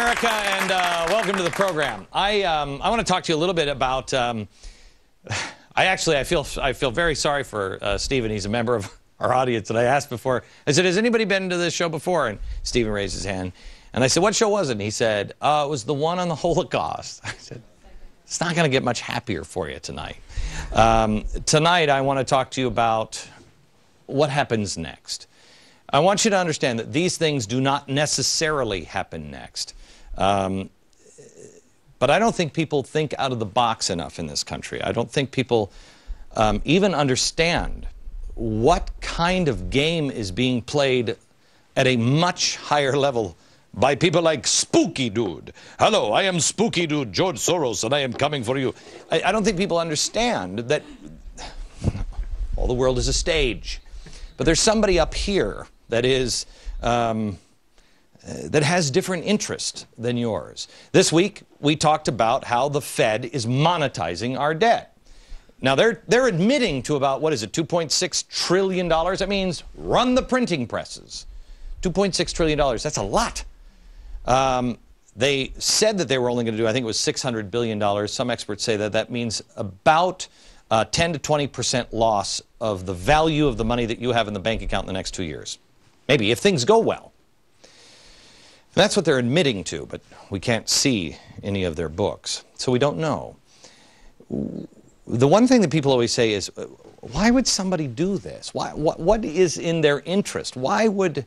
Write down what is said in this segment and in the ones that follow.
America, and welcome to the program. I want to talk to you a little bit about. I feel very sorry for Stephen. He's a member of our audience, and I asked before. I said, "Has anybody been to this show before?" And Stephen raised his hand, and I said, "What show was it?" And he said, "It was the one on the Holocaust." I said, "It's not going to get much happier for you tonight." Tonight, I want to talk to you about what happens next. I want you to understand that these things do not necessarily happen next. But I don't think people think out of the box enough in this country. I don't think people even understand what kind of game is being played at a much higher level by people like Spooky Dude. Hello, I am Spooky Dude, George Soros, and I am coming for you. I don't think people understand that all the world is a stage. But there's somebody up here that is that has different interest than yours. This week, we talked about how the Fed is monetizing our debt. Now, they're admitting to about, what is it, $2.6 trillion? That means run the printing presses. $2.6 trillion, that's a lot. They said that they were only going to do, I think it was $600 billion. Some experts say that that means about 10 to 20% loss of the value of the money that you have in the bank account in the next 2 years. Maybe, if things go well. And that's what they're admitting to, but we can't see any of their books, so we don't know. The one thing that people always say is, why would somebody do this? What is in their interest? Why would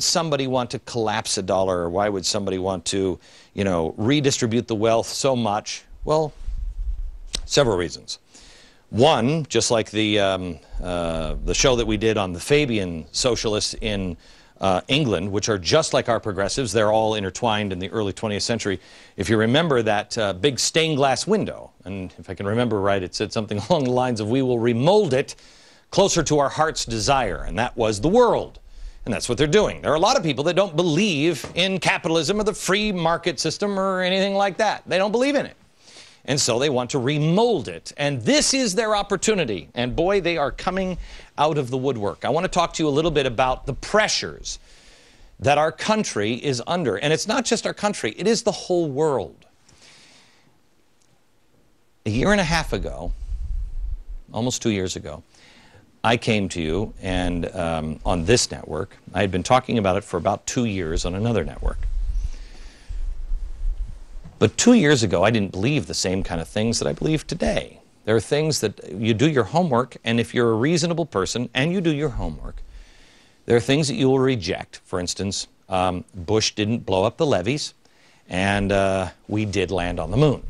somebody want to collapse a dollar, or why would somebody want to, redistribute the wealth so much? Well, several reasons. One, just like the show that we did on the Fabian socialists in England, which are just like our progressives. They're all intertwined in the early 20th century. If you remember that big stained glass window, and if I can remember right, it said something along the lines of, "We will remold it closer to our heart's desire," and that was the world. And that's what they're doing. There are a lot of people that don't believe in capitalism or the free market system or anything like that. They don't believe in it. And so they want to remold it. And this is their opportunity. And boy, they are coming out of the woodwork. I want to talk to you a little bit about the pressures that our country is under. And it's not just our country, it is the whole world. A year and a half ago, almost 2 years ago, I came to you and on this network. I had been talking about it for about 2 years on another network. But 2 years ago, I didn't believe the same kind of things that I believe today. There are things that you do your homework, and if you're a reasonable person and you do your homework, there are things that you will reject. For instance, Bush didn't blow up the levees, and we did land on the moon.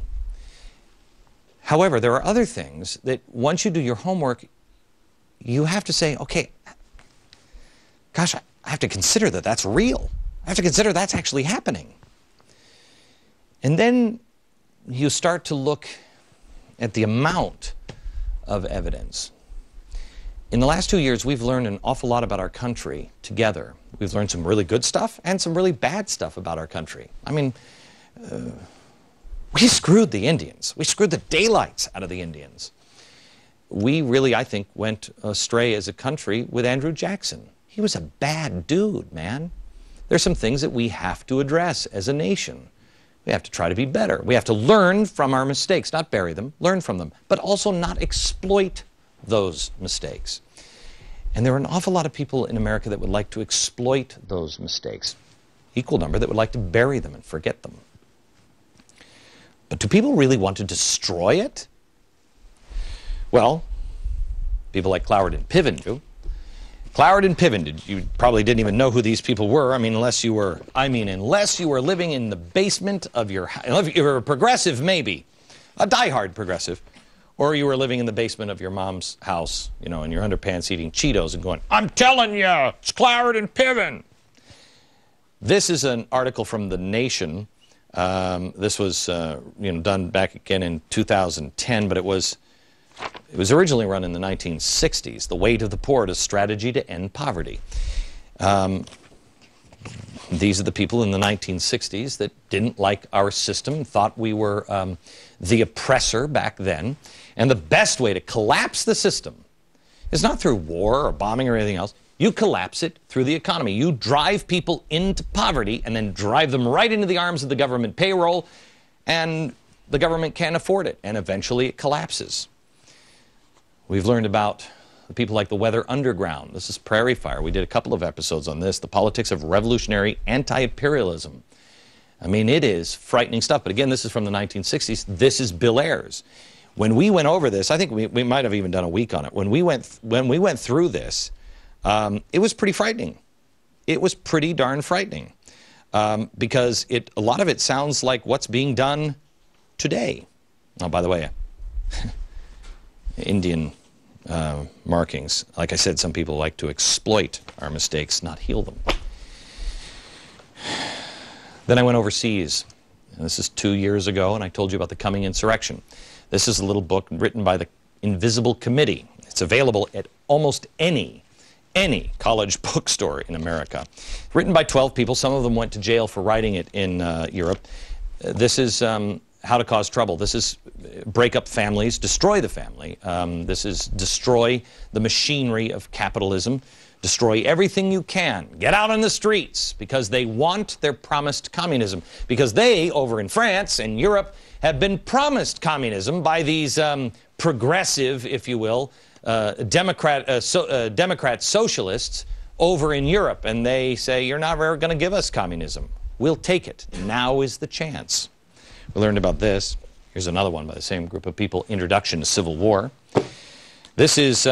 However, there are other things that once you do your homework, you have to say, okay, gosh, I have to consider that that's real. I have to consider that's actually happening. And then you start to look at the amount of evidence. In the last 2 years, we've learned an awful lot about our country together. We've learned some really good stuff and some really bad stuff about our country. I mean, we screwed the Indians. We screwed the daylights out of the Indians. We really, I think, went astray as a country with Andrew Jackson. He was a bad dude, man. There's some things that we have to address as a nation. We have to try to be better. We have to learn from our mistakes, not bury them, learn from them, but also not exploit those mistakes. And there are an awful lot of people in America that would like to exploit those mistakes. Equal number that would like to bury them and forget them. But do people really want to destroy it? Well, people like Cloward and Piven do. Cloward and Piven, you probably didn't even know who these people were. Unless you were living in the basement of your house. If you were a progressive, maybe, a diehard progressive, or you were living in the basement of your mom's house, in your underpants eating Cheetos and going, "I'm telling you, it's Cloward and Piven." This is an article from The Nation. This was, done back again in 2010, but it was originally run in the 1960s. The Weight of the Poor, a Strategy to End Poverty. These are the people in the 1960s that didn't like our system, thought we were the oppressor back then. And the best way to collapse the system is not through war or bombing or anything else. You collapse it through the economy. You drive people into poverty and then drive them right into the arms of the government payroll, and the government can't afford it, and eventually it collapses. We've learned about the people like the Weather Underground. This is Prairie Fire. We did a couple of episodes on this, the politics of revolutionary anti-imperialism. I mean, it is frightening stuff. But again, this is from the 1960s. This is Bill Ayers. When we went over this, I think we might have even done a week on it. When we went through this, it was pretty frightening. It was pretty darn frightening because a lot of it sounds like what's being done today. Oh, by the way, Indian markings. Like I said, some people like to exploit our mistakes, not heal them. Then I went overseas. And this is 2 years ago, and I told you about the coming insurrection. This is a little book written by the Invisible Committee. It's available at almost any college bookstore in America. Written by 12 people. Some of them went to jail for writing it in Europe. This is how to cause trouble. This is break up families, destroy the family. This is destroy the machinery of capitalism. Destroy everything you can. Get out on the streets because they want their promised communism. Because they, over in France and Europe, have been promised communism by these progressive, if you will, Democrat socialists over in Europe. And they say, you're not ever going to give us communism. We'll take it. Now is the chance. We learned about this. Here's another one by the same group of people, Introduction to Civil War. This is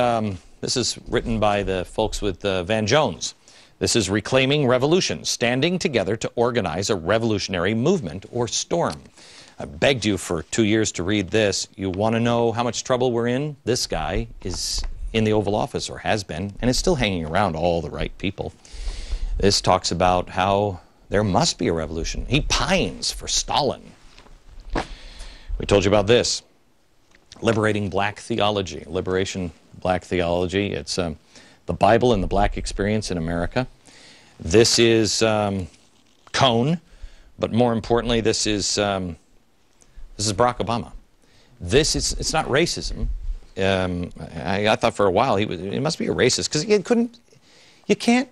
written by the folks with Van Jones. This is Reclaiming Revolution, standing together to organize a revolutionary movement or storm. I begged you for 2 years to read this. You want to know how much trouble we're in? This guy is in the Oval Office, or has been, and is still hanging around all the right people. This talks about how there must be a revolution. He pines for Stalin. We told you about this. Liberating Black Theology. Liberation Black Theology. It's the Bible and the Black experience in America. This is Cone, but more importantly, this is Barack Obama. It's not racism. I thought for a while he must be a racist because you can't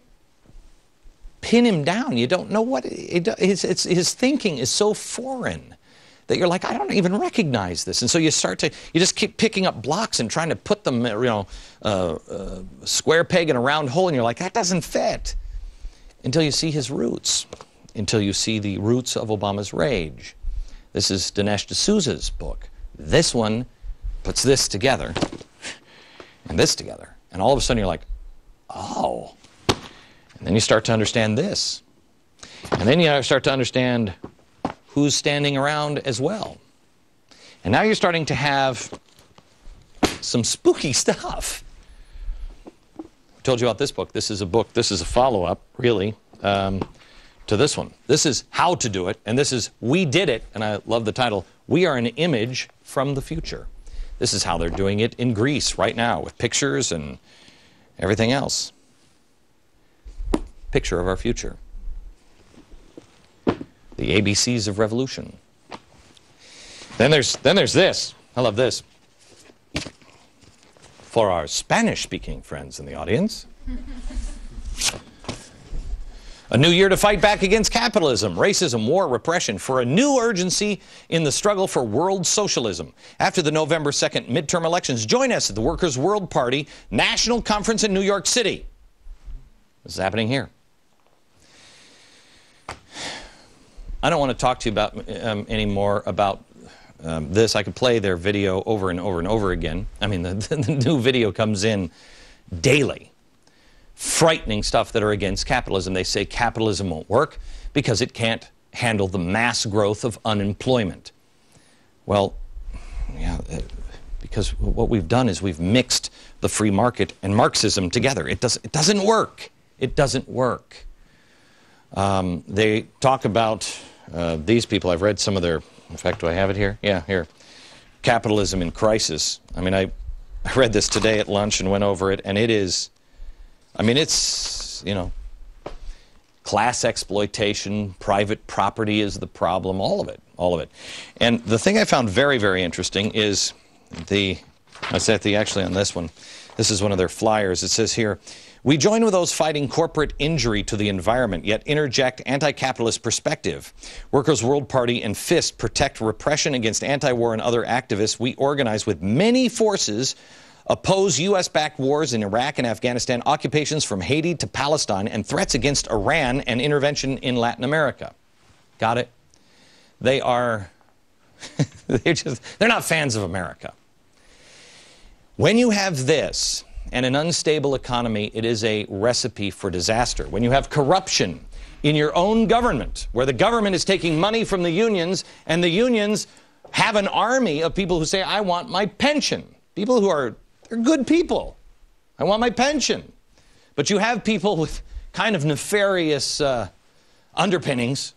pin him down. You don't know what his thinking is so foreign that you're like, I don't even recognize this. And so you just keep picking up blocks and trying to put them, square peg in a round hole, and you're like, that doesn't fit. Until you see his roots, until you see the roots of Obama's rage. This is Dinesh D'Souza's book. This one puts this together and this together. And all of a sudden you're like, oh. And then you start to understand this. And then you start to understand who's standing around as well. And now you're starting to have some spooky stuff. I told you about this book. This is a follow-up, really, to this one. This is How to Do It, and this is We Did It, and I love the title, We Are an Image from the Future. This is how they're doing it in Greece right now, with pictures and everything else. Picture of our future. The ABCs of revolution. Then there's this. I love this. For our Spanish-speaking friends in the audience. A new year to fight back against capitalism, racism, war, repression, for a new urgency in the struggle for world socialism. After the November 2nd midterm elections, join us at the Workers' World Party National Conference in New York City. This is happening here. I don't want to talk to you about anymore about this. I could play their video over and over and over again. I mean, the new video comes in daily. Frightening stuff that are against capitalism. They say capitalism won't work because it can't handle the mass growth of unemployment. Well, yeah, because what we've done is we've mixed the free market and Marxism together. It doesn't work. It doesn't work. They talk about these people. I've read some of their, in fact, do I have it here? Yeah, here. Capitalism in Crisis. I mean, I read this today at lunch and went over it, and it is, I mean, it's, class exploitation, private property is the problem, all of it. And the thing I found very, very interesting is actually on this one, this is one of their flyers. It says here, We join with those fighting corporate injury to the environment, yet interject anti-capitalist perspective. Workers' World Party and FIST protect repression against anti-war and other activists. We organize with many forces, oppose U.S.-backed wars in Iraq and Afghanistan, occupations from Haiti to Palestine, and threats against Iran and intervention in Latin America. Got it? They are, they're not fans of America. When you have this and an unstable economy, it is a recipe for disaster. When you have corruption in your own government, where the government is taking money from the unions, and the unions have an army of people who say, I want my pension. People who are, they're good people. I want my pension. But you have people with kind of nefarious underpinnings,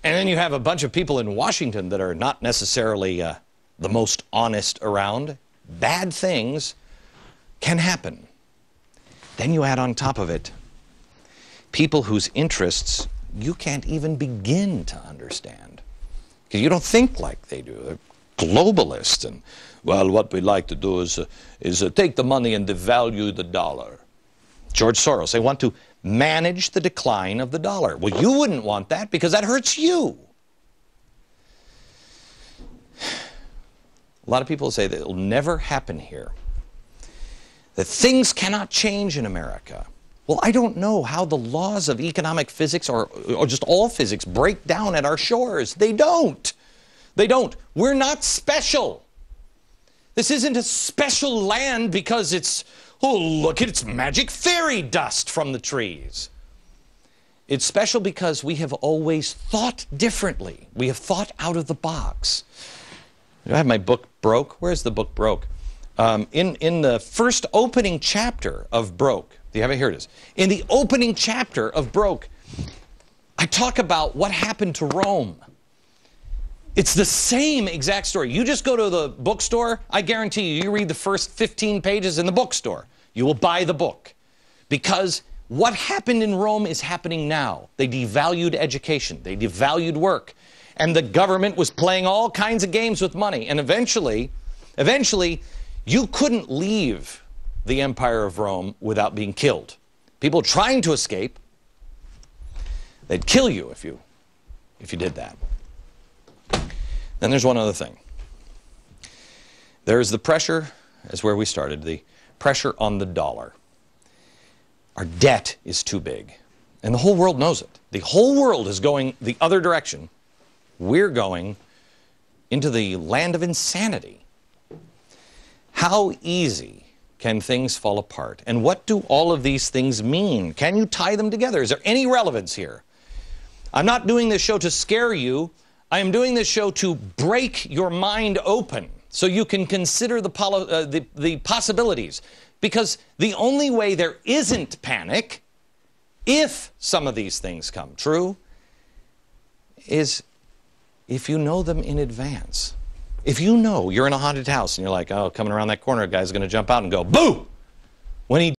and then you have a bunch of people in Washington that are not necessarily the most honest around. Bad things can happen. Then you add on top of it people whose interests you can't even begin to understand, because you don't think like they do. They're globalists, and, well, what we like to do is take the money and devalue the dollar. George Soros, they want to manage the decline of the dollar. Well, you wouldn't want that because that hurts you. A lot of people say that it will never happen here, that things cannot change in America. Well, I don't know how the laws of economic physics or just all physics break down at our shores. They don't. They don't. We're not special. This isn't a special land because it's, oh, look, it's magic fairy dust from the trees. It's special because we have always thought differently. We have thought out of the box. I have my book Broke. Where's the book Broke? In the first opening chapter of Broke, do you have it? Here it is. In the opening chapter of Broke, I talk about what happened to Rome. It's the same exact story. You just go to the bookstore, I guarantee you, you read the first 15 pages in the bookstore. You will buy the book. Because what happened in Rome is happening now. They devalued education. They devalued work. And the government was playing all kinds of games with money. And eventually, you couldn't leave the Empire of Rome without being killed. People trying to escape, they'd kill you if you did that. Then there's one other thing. There's the pressure, as where we started, the pressure on the dollar. Our debt is too big. And the whole world knows it. The whole world is going the other direction. We're going into the land of insanity. How easy can things fall apart? And what do all of these things mean? Can you tie them together? Is there any relevance here? I'm not doing this show to scare you. I am doing this show to break your mind open so you can consider the possibilities. Because the only way there isn't panic, if some of these things come true, is if you know them in advance. If you know you're in a haunted house and you're like, oh, coming around that corner, a guy's going to jump out and go, boo! When he